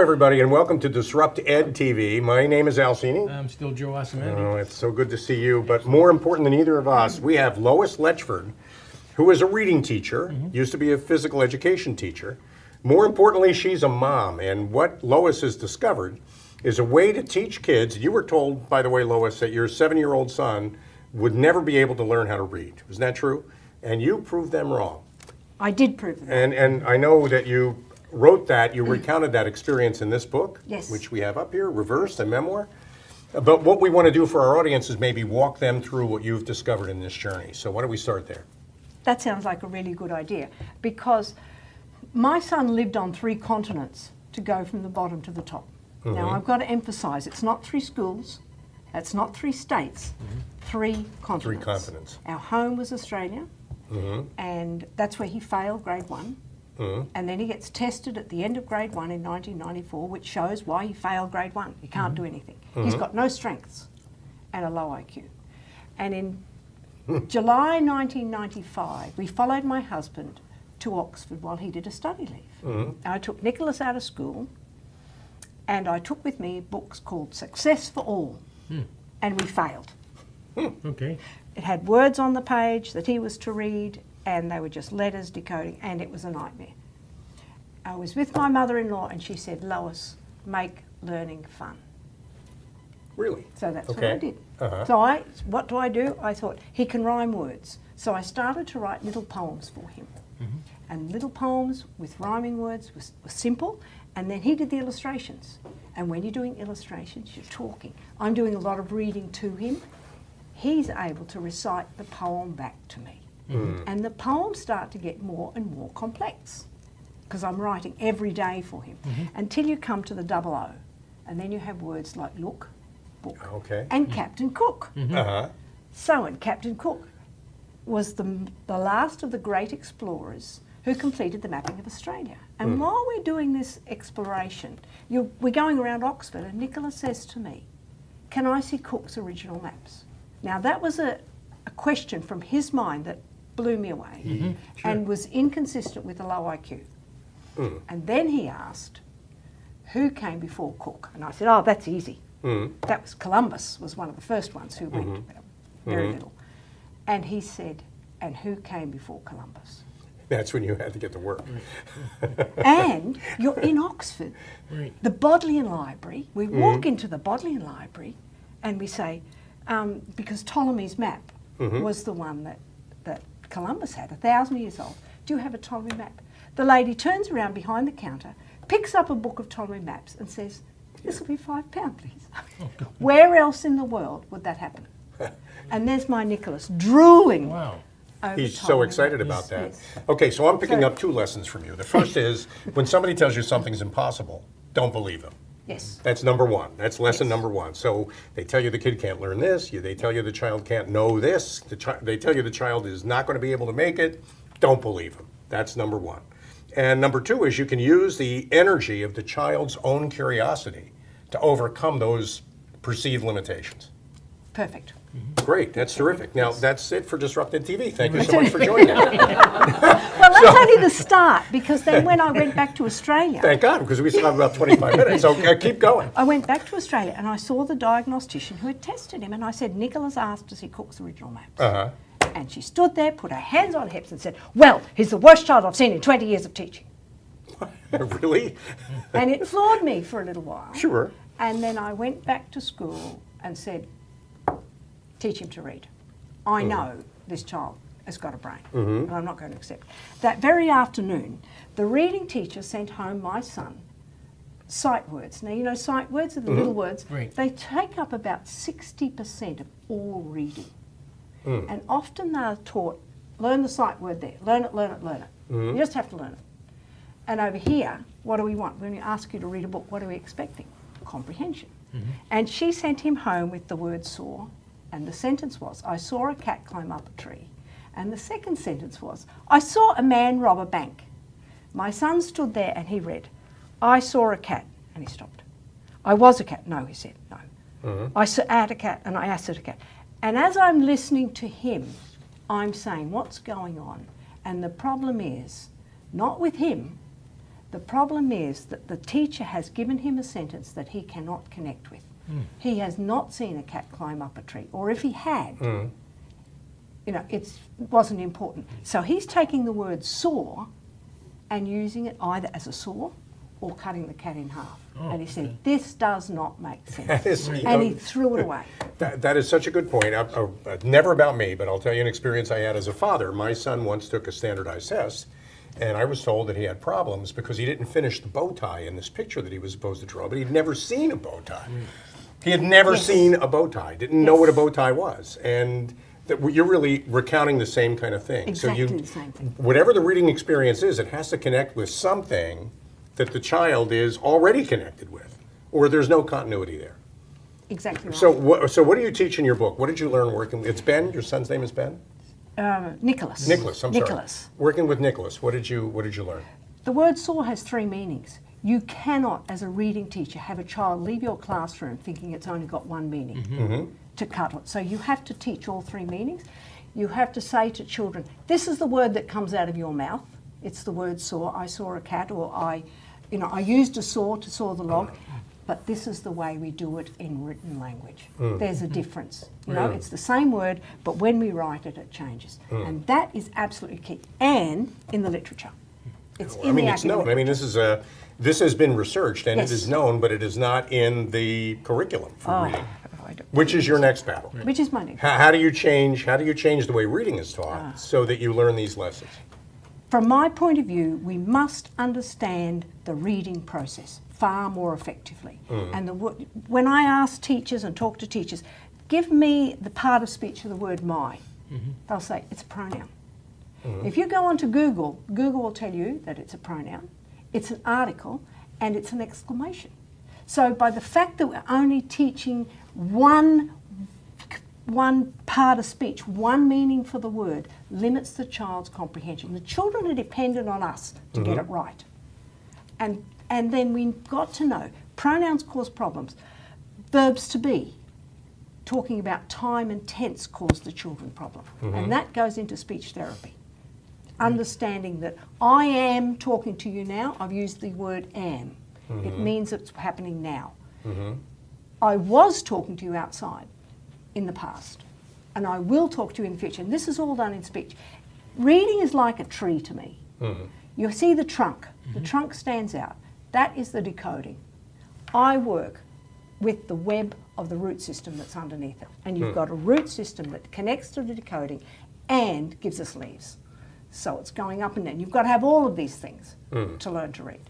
everybody, and welcome to DisruptED TV. My name is Alcini. I'm still Joe Asamendi. Oh, it's so good to see you. But more important than either of us, we have Lois Letchford, who is a reading teacher, used to be a physical education teacher. More importantly, she's a mom. And what Lois has discovered is a way to teach kids. You were told, by the way, Lois, that your 7-year-old son would never be able to learn how to read. Isn't that true? And you proved them wrong. I did prove that. And I know that you wrote that, you recounted that experience in this book, Yes. which we have up here, Reversed, a memoir. But what we want to do for our audience is maybe walk them through what you've discovered in this journey. So why don't we start there? That sounds like a really good idea, because my son lived on 3 continents to go from the bottom to the top. Now, I've got to emphasize, it's not 3 schools, it's not 3 states, 3 continents. 3 continents. Our home was Australia, and that's where he failed grade 1. And then he gets tested at the end of grade 1 in 1994, which shows why he failed grade 1. He can't do anything. He's got no strengths and a low IQ. And in July 1995, we followed my husband to Oxford while he did a study leave. I took Nicholas out of school, and I took with me books called Success for All, and we failed. Okay. It had words on the page that he was to read, and they were just letters decoding, and it was a nightmare. I was with my mother-in-law, and she said, Lois, make learning fun. Really? So that's what I did. Uh-huh. So what do? I thought, he can rhyme words. So I started to write little poems for him. And little poems with rhyming words was simple, and then he did the illustrations. And when you're doing illustrations, you're talking. I'm doing a lot of reading to him. He's able to recite the poem back to me. And the poems start to get more and more complex, because I'm writing every day for him, until you come to the 00. And then you have words like look, book, and Captain Cook. So, and Captain Cook was the last of the great explorers who completed the mapping of Australia. And while we're doing this exploration, we're going around Oxford, and Nicholas says to me, can I see Cook's original maps? Now, that was a question from his mind that blew me away and was inconsistent with a low IQ. And then he asked, who came before Cook? And I said, oh, that's easy. That was Columbus, was one of the first ones who went, very little. And he said, and who came before Columbus? That's when you had to get to work. And you're in Oxford, the Bodleian Library. We walk into the Bodleian Library and we say, because Ptolemy's map was the one that Columbus had, 1,000 years old. Do you have a Ptolemy map? The lady turns around behind the counter, picks up a book of Ptolemy maps and says, this will be £5, please. Where else in the world would that happen? And there's my Nicholas drooling. Wow. He's so excited about that. Yes. Okay, so I'm picking up 2 lessons from you. The first is, when somebody tells you something's impossible, don't believe them. Yes. That's number 1. That's lesson number 1. So they tell you the kid can't learn this. They tell you the child can't know this. They tell you the child is not going to be able to make it. Don't believe them. That's number 1. And number 2 is you can use the energy of the child's own curiosity to overcome those perceived limitations. Perfect. Great, that's terrific. Now, that's it for DisruptED TV. Thank you so much for joining us. Well, that's only the start, because then when I went back to Australia... Thank God, because we still have about 25 minutes, so keep going. I went back to Australia and I saw the diagnostician who had tested him, and I said, Nicholas asked to see Cook's original maps. And she stood there, put her hands on her hips and said, well, he's the worst child I've seen in 20 years of teaching. Really? And it floored me for a little while. Sure. And then I went back to school and said, teach him to read. I know this child has got a brain, and I'm not going to accept it. That very afternoon, the reading teacher sent home my son sight words. Now, you know, sight words are the little words. Right. They take up about 60% of all reading. And often they're taught, learn the sight word there, learn it, learn it, learn it. You just have to learn it. And over here, what do we want? When we ask you to read a book, what are we expecting? Comprehension. And she sent him home with the word saw, and the sentence was, I saw a cat climb up a tree. And the second sentence was, I saw a man rob a bank. My son stood there and he read, I saw a cat, and he stopped. I was a cat. No, he said, no. I had a cat, and I asked a cat. And as I'm listening to him, I'm saying, what's going on? And the problem is, not with him, The problem is that the teacher has given him a sentence that he cannot connect with. He has not seen a cat climb up a tree, or if he had, it wasn't important. So he's taking the word saw and using it either as a saw or cutting the cat in half. And he said, this does not make sense. And he threw it away. That is such a good point. Never about me, but I'll tell you an experience I had as a father. My son once took a standardized test, and I was told that he had problems because he didn't finish the bow tie in this picture that he was supposed to draw, but he'd never seen a bow tie. He had never seen a bow tie, didn't know what a bow tie was. And you're really recounting the same kind of thing. Exactly the same thing. Whatever the reading experience is, it has to connect with something that the child is already connected with, or there's no continuity there. Exactly right. So what do you teach in your book? What did you learn working? It's Ben. Your son's name is Ben. Nicholas. Nicholas. I'm Nicholas. sorry. Working with Nicholas. What did you learn? The word saw has 3 meanings. You cannot, as a reading teacher, have a child leave your classroom thinking it's only got 1 meaning to cut it. So you have to teach all 3 meanings. You have to say to children, this is the word that comes out of your mouth. It's the word saw. I saw a cat, or I used a saw to saw the log. But this is the way we do it in written language. There's a difference. It's the same word, but when we write it, it changes. And that is absolutely key. And in the literature. It's in the it's known. This has been researched and Yes. it is known, but it is not in the curriculum for reading. I don't- Which is your next battle. Which is my next. How do you change the way reading is taught so that you learn these lessons? From my point of view, we must understand the reading process far more effectively. And when I ask teachers and talk to teachers, give me the part of speech of the word my. They'll say it's a pronoun. If you go onto Google, Google will tell you that it's a pronoun, it's an article, and it's an exclamation. So by the fact that we're only teaching one part of speech, one meaning for the word, limits the child's comprehension. The children are dependent on us to get it right. And then we've got to know, pronouns cause problems. Verbs to be, talking about time and tense, cause the children problem. And that goes into speech therapy. Understanding that I am talking to you now, I've used the word am. It means it's happening now. I was talking to you outside in the past, and I will talk to you in the future. And this is all done in speech. Reading is like a tree to me. You see the trunk. The trunk stands out. That is the decoding. I work with the web of the root system that's underneath it. And you've got a root system that connects to the decoding and gives us leaves. So it's going up and down. You've got to have all of these things to learn to read.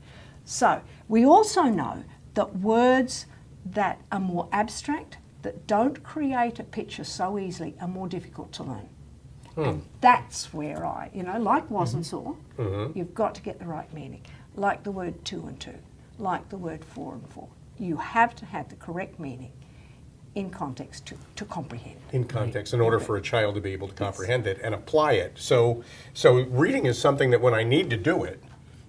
So we also know that words that are more abstract, that don't create a picture so easily, are more difficult to learn. And that's where like was and saw, you've got to get the right meaning. Like the word 2 and 2, like the word 4 and 4. You have to have the correct meaning in context to comprehend. In context, in order for a child to be able to comprehend it and apply it. So reading is something that when I need to do it,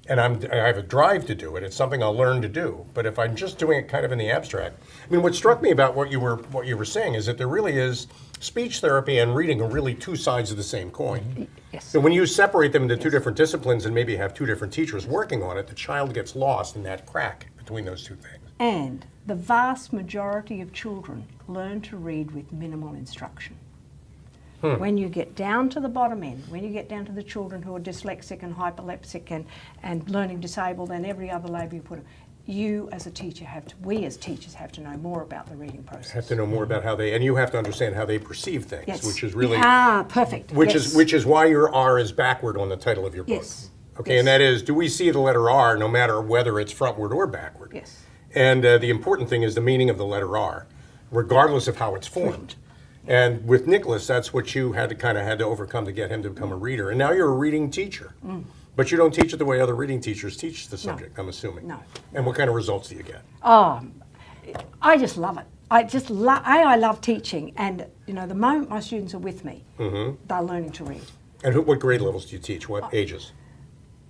and I have a drive to do it, it's something I'll learn to do. But if I'm just doing it kind of in the abstract, what struck me about what you were saying is that there really is speech therapy and reading are really 2 sides of the same coin. Yes. So when you separate them into 2 different disciplines and maybe have 2 different teachers working on it, the child gets lost in that crack between those 2 things. And the vast majority of children learn to read with minimal instruction. When you get down to the bottom end, when you get down to the children who are dyslexic and hyperlexic and learning disabled and every other label you put them, you as a teacher we as teachers have to know more about the reading process. Have to know more about and you have to understand how they perceive things, Yes. which is really perfect. Which Yes. is why your R is backward on the title of your book. Yes. Okay, Yes. and that is, do we see the letter R no matter whether it's frontward or backward? Yes. And the important thing is the meaning of the letter R, regardless of how it's formed. And with Nicholas, that's what you had to overcome to get him to become a reader. And now you're a reading teacher. But you don't teach it the way other reading teachers teach the subject, I'm assuming. No. And what kind of results do you get? Oh, I just love it. I love teaching, and the moment my students are with me, they're learning to read. And what grade levels do you teach? What ages?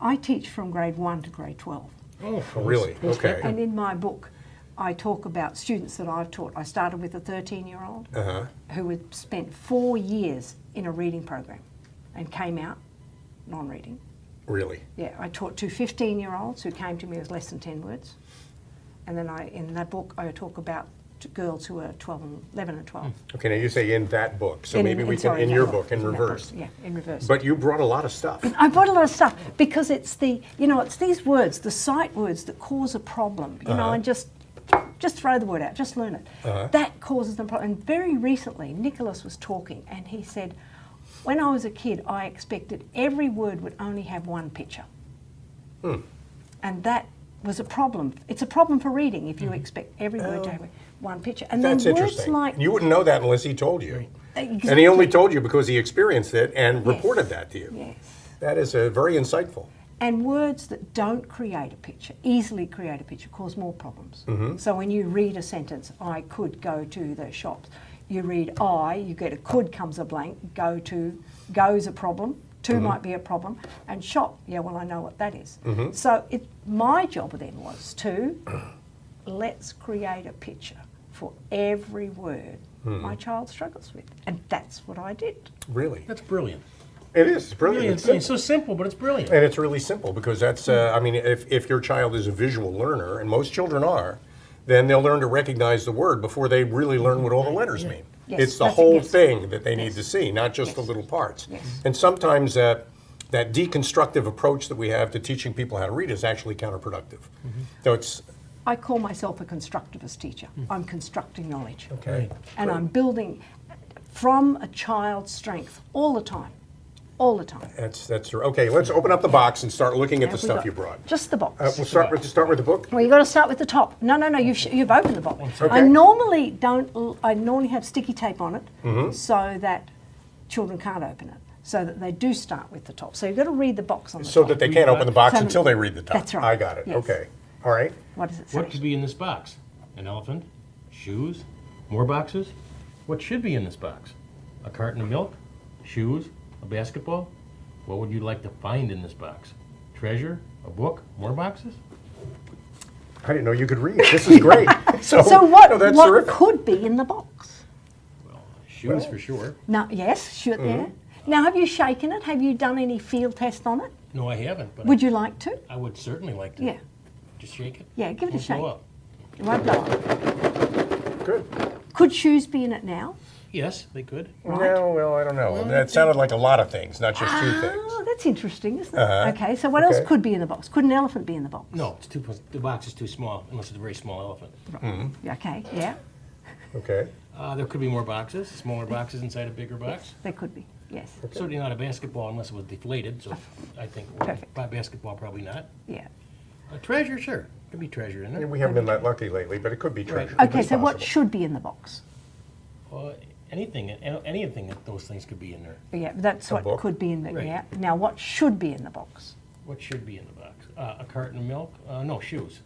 I teach from grade 1 to grade 12. Oh, really? Okay. And in my book, I talk about students that I've taught. I started with a 13-year-old who had spent 4 years in a reading program and came out non-reading. Really? Yeah, I taught 2 15-year-olds who came to me with less than 10 words. And then in that book, I talk about girls who are 11 and 12. Okay, now you say in that book, so maybe we can, in your book, in reverse. Yeah, in reverse. But you brought a lot of stuff. I brought a lot of stuff because it's it's these words, the sight words that cause a problem, and just throw the word out, just learn it. That causes them problem. And very recently, Nicholas was talking and he said, when I was a kid, I expected every word would only have one picture. And that was a problem. It's a problem for reading if you expect every word to have one picture. And That's then words interesting. like... You wouldn't know that unless he told you. Exactly. And he only told you because he experienced it and reported that to you. Yes. That is very insightful. And words that don't create a picture, easily create a picture, cause more problems. So when you read a sentence, I could go to the shops, you read I, you get a could comes a blank, go to, go's a problem, to might be a problem, and shop, yeah, well, I know what that is. So my job then was to, let's create a picture for every word my child struggles with. And that's what I did. Really? That's brilliant. It is. It's brilliant. Brilliant. It's It's so simple, but it's brilliant. And it's really simple because that's, I mean, if your child is a visual learner, and most children are, then they'll learn to recognize the word before they really learn what all the letters mean. Yes, It's the that's- whole yes. thing that they need to see, not just the little parts. Yes. And sometimes that deconstructive approach that we have to teaching people how to read is actually counterproductive. So it's, I call myself a constructivist teacher. I'm constructing knowledge. okay. And I'm building from a child's strength all the time. All the time. That's okay. Let's open up the box and start looking at the Have we stuff got you brought. Just the box. We'll start with the book. Well, you've got to start with the top. No, you've opened the box. Okay. I normally have sticky tape on it so that children can't open it, so that they do start with the top. So you've got to read the box on the So top. that they can't open the box So- until they read the top. That's right. I got it. Yes. Okay. All right. What does it say? What could be in this box? An elephant? Shoes? More boxes? What should be in this box? A carton of milk? Shoes? A basketball? What would you like to find in this box? Treasure? A book? More boxes? I didn't know you could read. This is great. So what, no, that's what terrific. could be in the box? Well, shoes for sure. No, yes, should there. Now, have you shaken it? Have you done any field test on it? No, I haven't, but Would you like to? I would certainly like to. Yeah. Just shake it. Yeah, give it a Won't blow shake. up. It won't blow up. Good. Could shoes be in it now? Yes, they could. Right. No, well, I don't know. That sounded like a lot of things, not just two things. Oh, that's interesting, isn't it? Okay, so what else Okay. could be in the box? Could an elephant be in the box? No, it's too. The box is too small, unless it's a very small elephant. Okay, yeah, Okay. There could be more boxes, smaller boxes inside a bigger box. there could be, yes. Certainly not a basketball unless it was deflated, so I think Perfect. by basketball probably not. Yeah. A treasure, sure. Could be treasure in I there. mean, we haven't been that lucky lately, but it could be treasure. Okay, It's so what possible. should be in the box? Anything that those things could be in there. Yeah, that's A what book? could be in the, Right. yeah. Now, what should be in the box? What should be in the box? A carton of milk? No, shoes.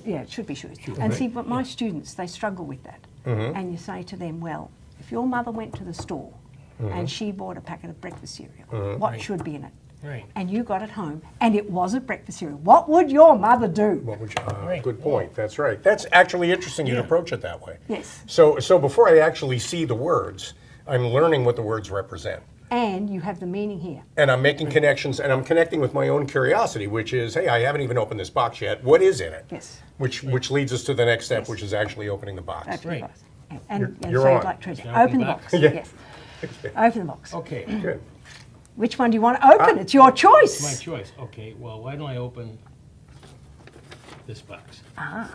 Yeah, it should be shoes. Shoes, And right. see, but my students, they struggle with that. And you say to them, well, if your mother went to the store and she bought a packet of breakfast cereal, what Right. should be in it? Right. And you got it home and it wasn't breakfast cereal, what would your mother do? What would you, Right. Good point. That's right. That's actually interesting you'd Yeah. approach it that way. Yes. So before I actually see the words, I'm learning what the words represent. And you have the meaning here. And I'm making connections, and I'm connecting with my own curiosity, which is, hey, I haven't even opened this box yet. What is in it? Yes. Which leads us to the next step, Yes. which is actually opening the box. Open Right. the box. And You're so on. you'd like treasure. Shall I Open the open the box. box? Yeah. Yes. Open the box. Okay, Good. Which one do you want to open? It's your my choice. choice. Okay, well, why don't I open this box?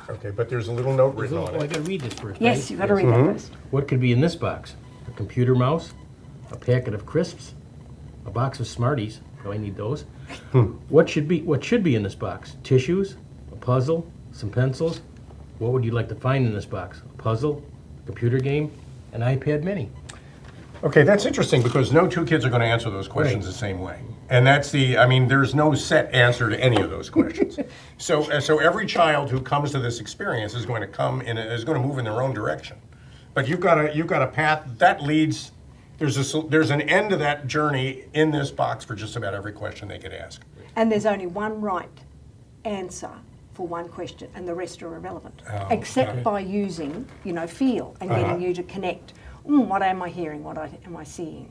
Okay, but there's a little note written on I it. gotta read this first, Yes, right? you've got to read that first. What could be in this box? A computer mouse, a packet of crisps, a box of Smarties. Probably need those. What should be in this box? Tissues, a puzzle, some pencils. What would you like to find in this box? A puzzle, a computer game, an iPad Mini. Okay, that's interesting because no two kids are going to answer those questions the same way. And that's there's no set answer to any of those questions. So every child who comes to this experience is going to move in their own direction. But you've got a path that leads. There's an end to that journey in this box for just about every question they could ask. And there's only one right answer for one question, and the rest are irrelevant, except okay. by using, feel and getting you to connect. What am I hearing? What am I seeing?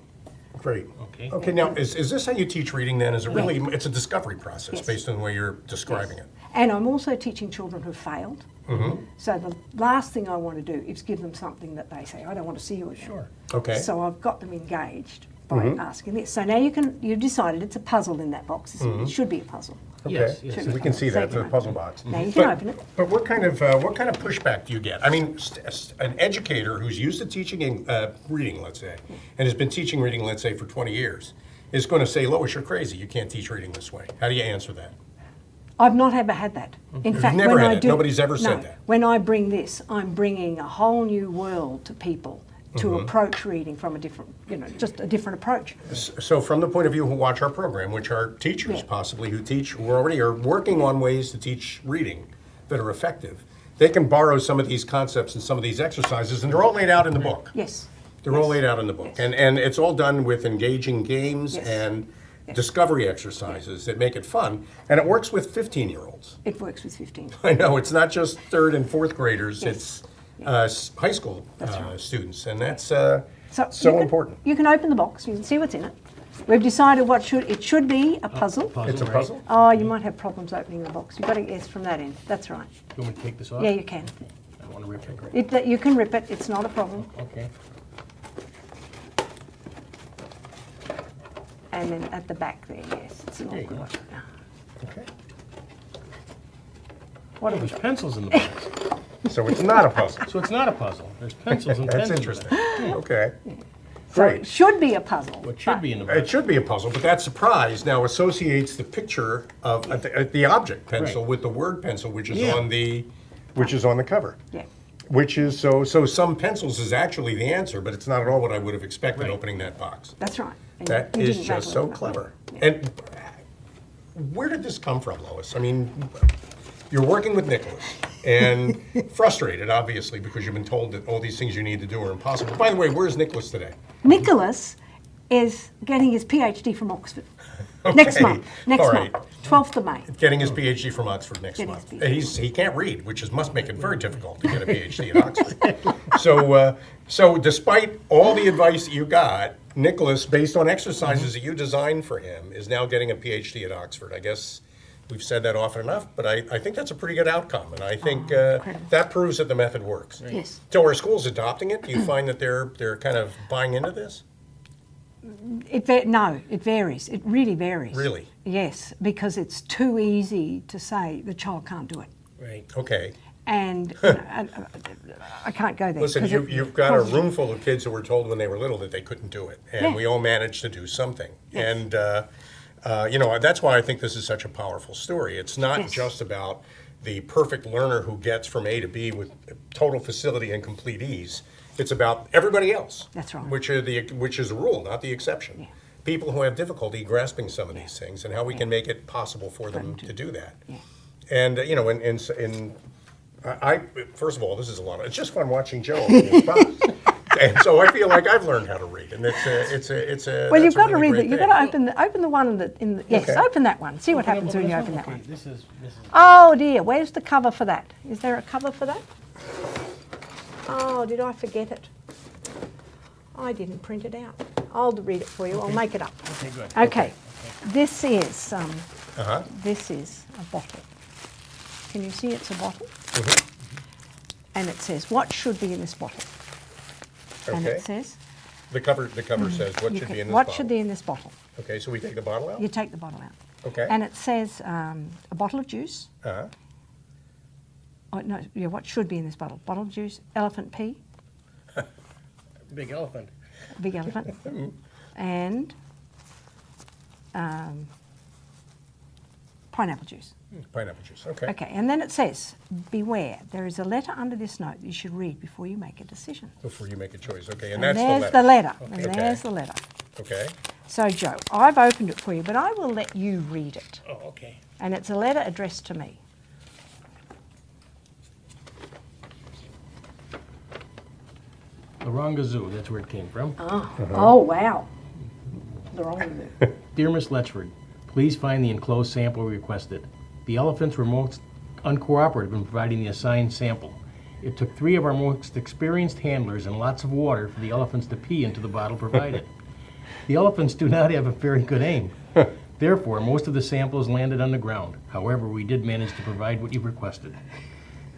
Great. Okay. Okay, now, is this how you teach reading then? Is it really, it's a discovery process Yes. based on the way you're describing it? And I'm also teaching children who failed. So the last thing I want to do is give them something that they say, I don't want to see you again. Sure. Okay. So I've got them engaged by asking this. So now you've decided it's a puzzle in that box. It should be a puzzle. Yes, Okay, yes. so we can see that, it's a Second puzzle box. Now you can open it. But what kind of pushback do you get? I mean, an educator who's used to teaching reading, let's say, and has been teaching reading, let's say, for 20 years, is going to say, Lois, you're crazy. You can't teach reading this way. How do you answer that? I've not ever had that. In fact, never when had I it. do, Nobody's ever said no, that. When I bring this, I'm bringing a whole new world to people to approach reading from a different, just a different approach. So from the point of view who watch our program, which are teachers possibly who already are working on ways to teach reading that are effective, they can borrow some of these concepts and some of these exercises, and they're all laid out in the book. Yes. They're all laid out in the book. Yes. And it's all done with engaging games Yes. and discovery exercises that make it fun. And it works with 15-year-olds. It works with 15. I know, it's not just third and fourth graders, Yes. it's high school students. And that's So so important. You can open the box. You can see what's in it. We've decided it should be a puzzle. It's a right? puzzle? Oh, you might have problems opening the box. You've got to guess from that end. That's right. You want me to take this off? Yeah, you can. I don't want to rip it. You can rip it. It's not a problem. Okay. And then at the back there, yes, it's an There you awkward go. one. Okay. What have we There's got? pencils in the box. So it's not a puzzle. So it's not a puzzle. There's pencils and That's pens. interesting. Okay. So Great. it should be a puzzle. What should be in the box? It should be a puzzle, but that surprise now associates the picture of the object pencil Right. with the word pencil, which is Yeah. on the cover. Yeah. Which is so some pencils is actually the answer, but it's not at all what I would have expected Right. opening that box. That's right. And That you is didn't just rattle so it up. clever. Yeah. And where did this come from, Lois? I mean, you're working with Nicholas and frustrated, obviously, because you've been told that all these things you need to do are impossible. By the way, where's Nicholas today? Nicholas is getting his PhD from Oxford next Okay. month. Next All right. month, 12th of May. Getting his PhD from Oxford next Getting month. his And PhD. he can't read, which must make it very difficult to get a PhD at Oxford. So despite all the advice that you got, Nicholas, based on exercises that you designed for him, is now getting a PhD at Oxford. I guess we've said that often enough, but I think that's a pretty good outcome. And I think that proves that the method works. Yes. So are schools adopting it? Do you find that they're kind of buying into this? No, it varies. It really varies. Really? Yes, because it's too easy to say the child can't do it. Right. Okay. And I can't go there. Listen, 'cause you've got a causes- room full of kids who were told when they were little that they couldn't do it, and Yeah. we all managed to do something. Yes. And that's why I think this is such a powerful story. It's not Yes. just about the perfect learner who gets from A to B with total facility and complete ease. It's about everybody else. That's right. Which is the rule, not the exception. Yeah. People who have difficulty grasping some of these things, and how we can make it possible for them to do that. Yeah. And I first of all, this is a lot. It's just fun watching Joe open his box, and so I feel like I've learned how to read, and it's a. Well, that's you've a got to really read great it. You've thing. got to open the one in the yes, Okay. open that one. See what happens when you this open one? that one. Okay, This is. Oh dear, where's the cover for that? Is there a cover for that? Oh, did I forget it? I didn't print it out. I'll read it for you. I'll make it up. Okay, good. Okay, this is Uh-huh. this is a bottle. Can you see it's a bottle? Mm-hmm. And it says what should be in this bottle. And Okay. it says The cover says what should be in this what bottle. should be in this bottle. Okay, so we take the bottle out. You take the bottle out. Okay. And it says a bottle of juice. Uh-huh. Oh, no, yeah, what should be in this bottle? Bottle of juice, elephant pea, Big elephant. big elephant, and pineapple juice. Pineapple juice. Okay. Okay, and then it says, beware, there is a letter under this note that you should read before you make a decision. Before you make a choice. Okay, and And that's there's the letter. And Okay. there's the letter. Okay. So, Joe, I've opened it for you, but I will let you read it. Oh, okay. And it's a letter addressed to me. Laranga Zoo, that's where it came from. Oh, wow. The wrong one. Dear Miss Letchford, please find the enclosed sample requested. The elephants were most uncooperative in providing the assigned sample. It took 3 of our most experienced handlers and lots of water for the elephants to pee into the bottle provided. The elephants do not have a very good aim. Therefore, most of the samples landed on the ground. However, we did manage to provide what you requested.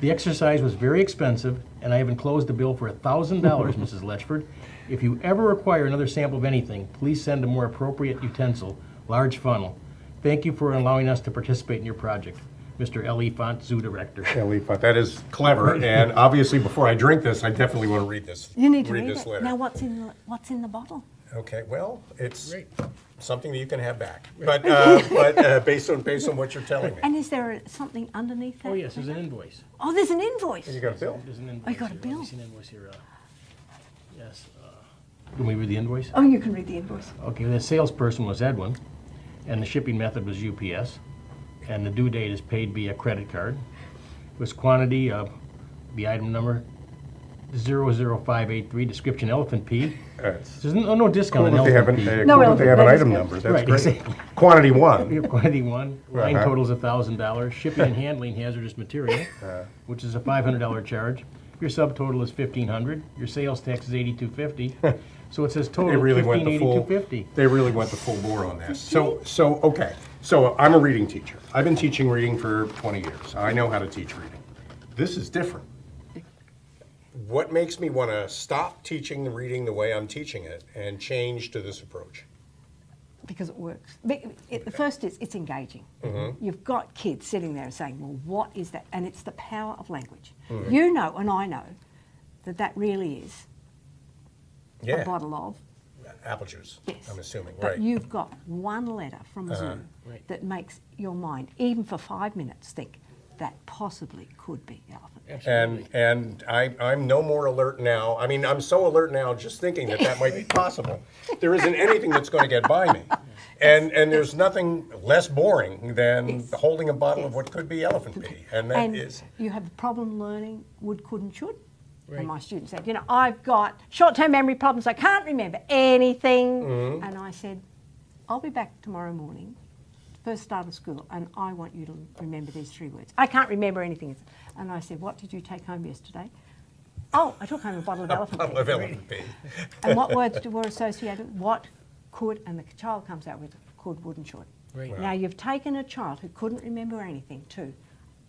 The exercise was very expensive, and I have enclosed a bill for $1,000, Mrs. Letchford. If you ever require another sample of anything, please send a more appropriate utensil, large funnel. Thank you for allowing us to participate in your project. Mr. L.E. Font, Zoo Director. Ellie, but that is clever, and obviously before I drink this, I definitely want to read this. You need to read this it. letter. Now, what's in the bottle? Okay, well, it's Great. something that you can have back, but based on what you're telling me. And is there something underneath that? Oh, yes, there's an invoice. Oh, there's an invoice. You got a bill? There's an invoice. Oh, you got a here. bill. Let me see an invoice here. Yes. Can we read the invoice? Oh, you can read the invoice. Okay, the salesperson was Edwin, and the shipping method was UPS, and the due date is paid via credit card. It was quantity of the item number 00583, description elephant pee. It's There's no discount cool on that they have elephant an, pee. No, cool that they have an that is item good. number. That's Right, great. exactly. Quantity We one. have quantity one. Line Uh-huh. totals $1,000. Shipping and handling hazardous material, which is a $500 charge. Your subtotal is $1,500. Your sales tax is $8,250. So it says They total really went the full. $1,582.50. They really went the full bore on this. So okay. So I'm a reading teacher. I've been teaching reading for 20 years. I know how to teach reading. This is different. What makes me want to stop teaching the reading the way I'm teaching it and change to this approach? Because it works. The first is it's engaging. You've got kids sitting there saying, well, what is that? And it's the power of language. You know, and I know, that really is a bottle of. Apple juice, Yes. I'm assuming, But right? you've got one letter from a zoo Right. that makes your mind, even for 5 minutes, think that possibly could be elephant. Absolutely. And I'm no more alert now. I mean, I'm so alert now just thinking that might be possible. There isn't anything that's going to get by me. And there's nothing less boring than holding a bottle of what could be elephant pee. And that is. You have a problem learning would, could, and should. Right. And my students said, I've got short-term memory problems. I can't remember anything. And I said, I'll be back tomorrow morning, first start of school, and I want you to remember these 3 words. I can't remember anything. And I said, what did you take home yesterday? Oh, I took home a bottle of elephant Bottle pee. of elephant pee. And what words were associated? What, could, and the child comes out with could, would, and should. Right. Now you've taken a child who couldn't remember anything to,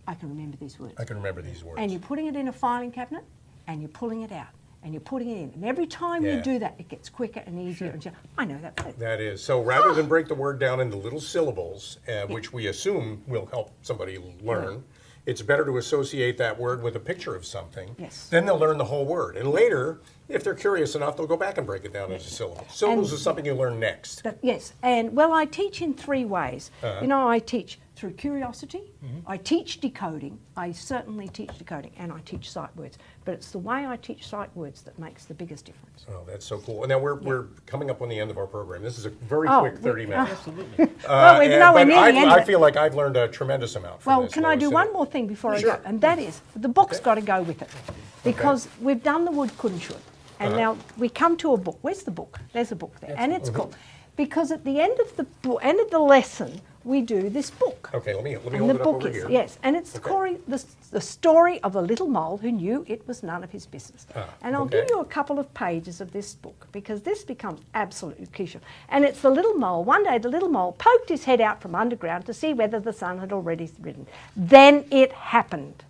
I can remember these words. I can remember these words. And you're putting it in a filing cabinet, and you're pulling it out, and you're putting it in. And every time you do that, it gets quicker and easier. And I know that word. That is. So rather than break the word down into little syllables, which we assume will help somebody learn, it's better to associate that word with a picture of something. Yes. Then they'll learn the whole word. And later, if they're curious enough, they'll go back and break it down into syllables. Syllables is something you learn next. Yes, and well, I teach in 3 ways. I teach through curiosity, I teach decoding, I certainly teach decoding, and I teach sight words. But it's the way I teach sight words that makes the biggest difference. Oh, that's so cool. Now we're coming up on the end of our program. This is a very Oh, quick 30 minutes. Absolutely. Well, we're nowhere near the end of I it. feel like I've learned a tremendous amount from Well, this. can I do Lois. one more thing before I Sure. go? And that is, the book's got to go with it. Because we've done the would, could, and should. And now we come to a book. Where's the book? There's a book there. And it's called, because at the end of the lesson, we do this book. Okay, let me And hold the it up book over is, here. yes, and it's the story of a little mole who knew it was none of his business. And I'll give you a couple of pages of this book because this becomes absolutely crucial. And it's the little mole. One day the little mole poked his head out from underground to see whether the sun had already risen. Then it happened.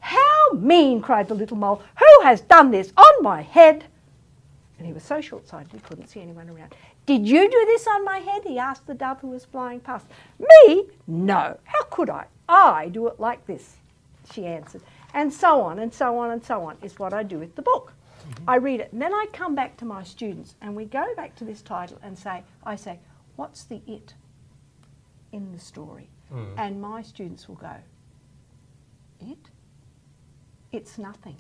How mean, cried the little mole. Who has done this on my head? And he was so short-sighted he couldn't see anyone around. Did you do this on my head? He asked the dove who was flying past. Me? No. How could I? I do it like this, she answered. And so on and so on and so on is what I do with the book. I read it and then I come back to my students and we go back to this title and I say, what's the it in the story? And my students will go, it? It's nothing.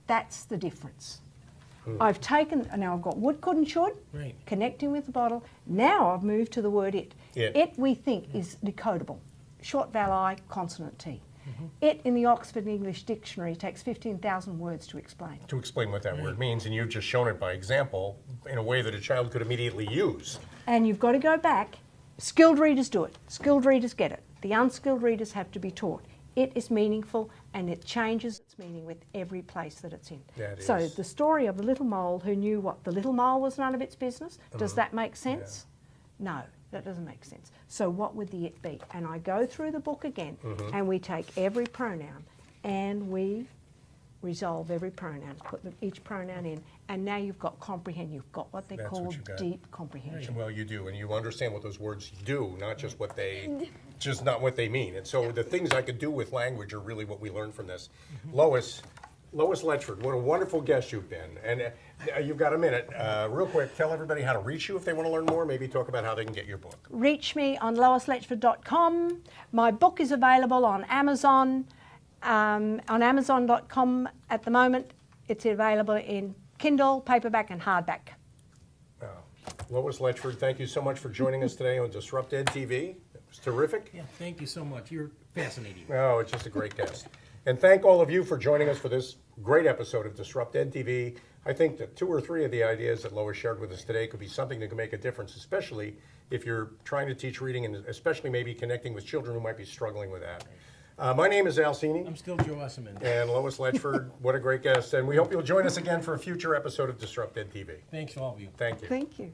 That's the difference. I've taken, now I've got would, could, and should, Right. connecting with the bottle. Now I've moved to the word it. It. It we think is decodable. Short vowel I, consonant T. It in the Oxford English Dictionary takes 15,000 words to explain. To explain what that word means, and you've just shown it by example in a way that a child could immediately use. And you've got to go back. Skilled readers do it. Skilled readers get it. The unskilled readers have to be taught. It is meaningful and it changes its meaning with every place that it's in. That So is- the story of the little mole who knew what the little mole was none of its business, does Mm-hmm. that make sense? No, that doesn't make sense. So what would the it be? And I go through the book again, Mm-hmm. and we take every pronoun and we resolve every pronoun, put each pronoun in, and now you've got comprehend. You've got what they That's call what you got. deep comprehension. Well, you do, and you understand what those words do, not just what they, just not what they mean. And so the things I could do with language are really what we learn from this. Lois Letchford, what a wonderful guest you've been. And you've got a minute. Real quick, tell everybody how to reach you if they want to learn more. Maybe talk about how they can get your book. Reach me on loisletchford.com. My book is available on Amazon. On Amazon.com at the moment. It's available in Kindle, paperback, and hardback. Lois Letchford, thank you so much for joining us today on DisruptED TV. It was terrific. Yeah, thank you so much. You're fascinating. Oh, it's just a great guest. And thank all of you for joining us for this great episode of DisruptED TV. I think that 2 or 3 of the ideas that Lois shared with us today could be something that can make a difference, especially if you're trying to teach reading and especially maybe connecting with children who might be struggling with that. My name is Al Cini. I'm still Joe Usselman. And Lois Letchford, what a great guest. And we hope you'll join us again for a future episode of DisruptED TV. Thanks to all of you. Thank you. Thank you.